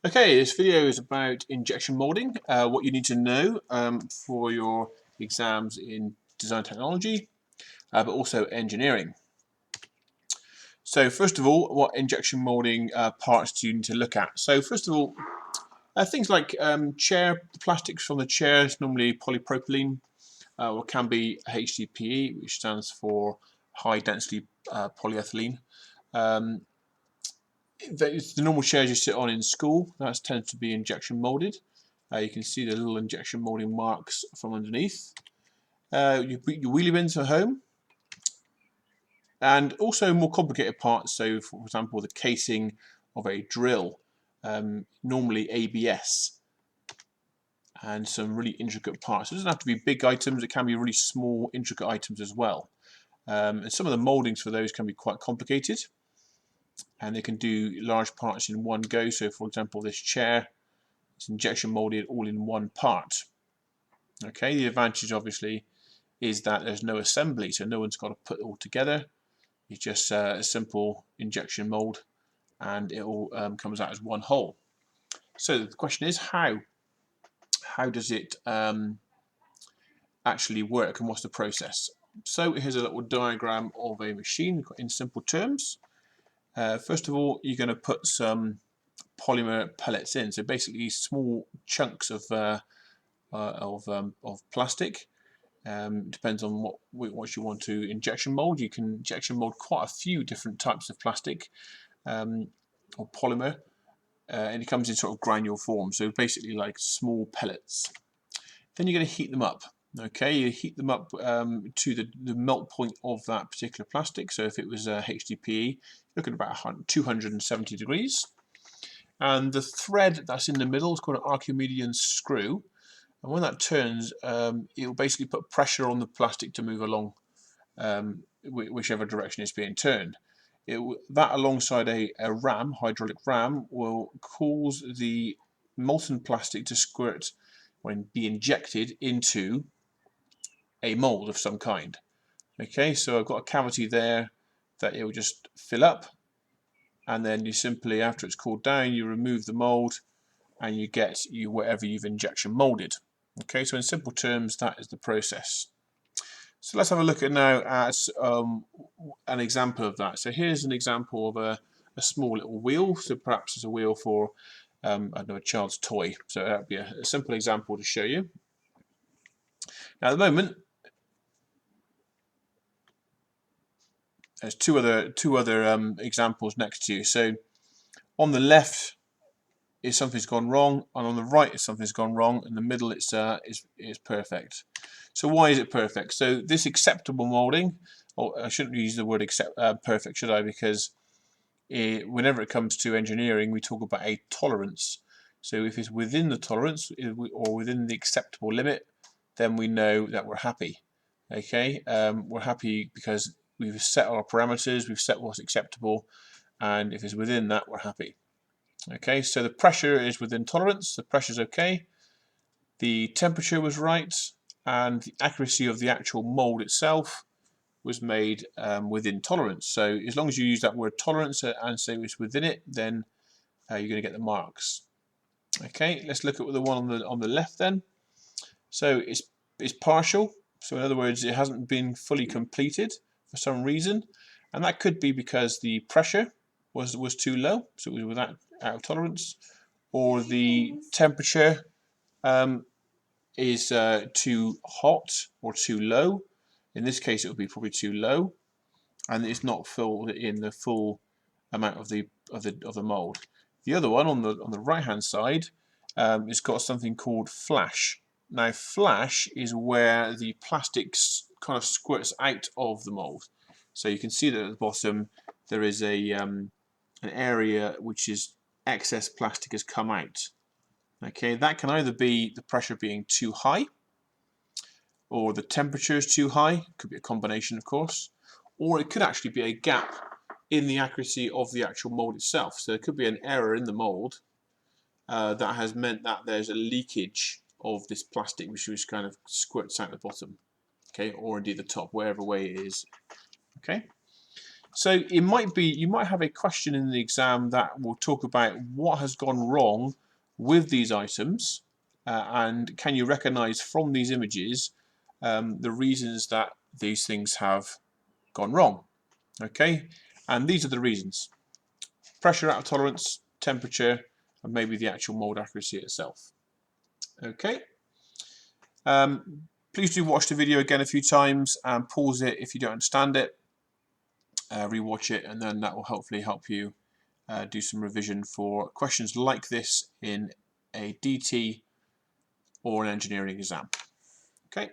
Okay, this video is about injection molding, what you need to know for your exams in design technology, but also engineering. So first of all, what injection molding parts do you need to look at? So first of all, things like chair plastics from the chairs, normally polypropylene, or can be HDPE, which stands for high density polyethylene. The normal chairs you sit on in school, that tends to be injection molded. You can see the little injection molding marks from underneath. You put your wheelie bins at home, and also more complicated parts. So, for example, the casing of a drill, normally ABS, and some really intricate parts. It doesn't have to be big items; it can be really small, intricate items as well. And some of the moldings for those can be quite complicated, and they can do large parts in one go. So, for example, this chair. It's injection molded all in one part. Okay, the advantage obviously is that there's no assembly, so no one's got to put it all together. It's just a simple injection mold, and it all comes out as one whole. So the question is, how does it actually work, and what's the process? So here's a little diagram of a machine in simple terms. First of all, you're going to put some polymer pellets in, so basically small chunks of plastic. Depends on what you want to injection mold. You can injection mold quite a few different types of plastic or polymer, and it comes in sort of granule form, so basically like small pellets. Then you're going to heat them up. Okay, you heat them up to the melt point of that particular plastic. So if it was HDPE, look at about 270 degrees. And the thread that's in the middle is called an Archimedean screw. And when that turns, it will basically put pressure on the plastic to move along whichever direction it's being turned. That alongside a ram, hydraulic ram, will cause the molten plastic to squirt when be injected into a mold of some kind. Okay, so I've got a cavity there that it will just fill up, and then you simply, after it's cooled down, you remove the mold and you get whatever you've injection molded. Okay, so in simple terms, that is the process. So let's have a look at now at an example of that. So here's an example of a small little wheel. So perhaps it's a wheel for I don't know, a child's toy. So that would be a simple example to show you. Now at the moment, there's two other examples next to you. So on the left is something's gone wrong, and on the right is something's gone wrong. In the middle, it's perfect. So why is it perfect? So this acceptable molding, or I shouldn't use the word perfect, should I? Because whenever it comes to engineering, we talk about a tolerance. So if it's within the tolerance or within the acceptable limit, then we know that we're happy. Okay, we're happy because we've set our parameters, we've set what's acceptable, and if it's within that, we're happy. Okay, so the pressure is within tolerance, the pressure is okay, the temperature was right, and the accuracy of the actual mold itself was made within tolerance. So as long as you use that word tolerance and say it's within it, then you're going to get the marks. Okay, let's look at the one on the left then. So it's partial. So in other words, it hasn't been fully completed for some reason, and that could be because the pressure was too low, so it was out of tolerance, or the temperature is too hot or too low. In this case, it would be probably too low, and it's not filled in the full amount of the mold. The other one on the right hand side, it's got something called flash. Now, flash is where the plastic kind of squirts out of the mold. So you can see that at the bottom there is an area which is excess plastic has come out. Okay, that can either be the pressure being too high, or the temperature is too high. Could be a combination, of course, or it could actually be a gap in the accuracy of the actual mold itself. So there could be an error in the mold that has meant that there's a leakage of this plastic, which kind of squirts out the bottom, okay, or indeed the top, wherever way it is. Okay, So it might be, you might have a question in the exam that will talk about what has gone wrong with these items, and can you recognize from these images the reasons that these things have gone wrong. Okay, and these are the reasons: pressure out of tolerance, temperature, and maybe the actual mold accuracy itself. Okay, please do watch the video again a few times and pause it if you don't understand it, rewatch it, and then that will hopefully help you do some revision for questions like this in a DT or an engineering exam. Okay.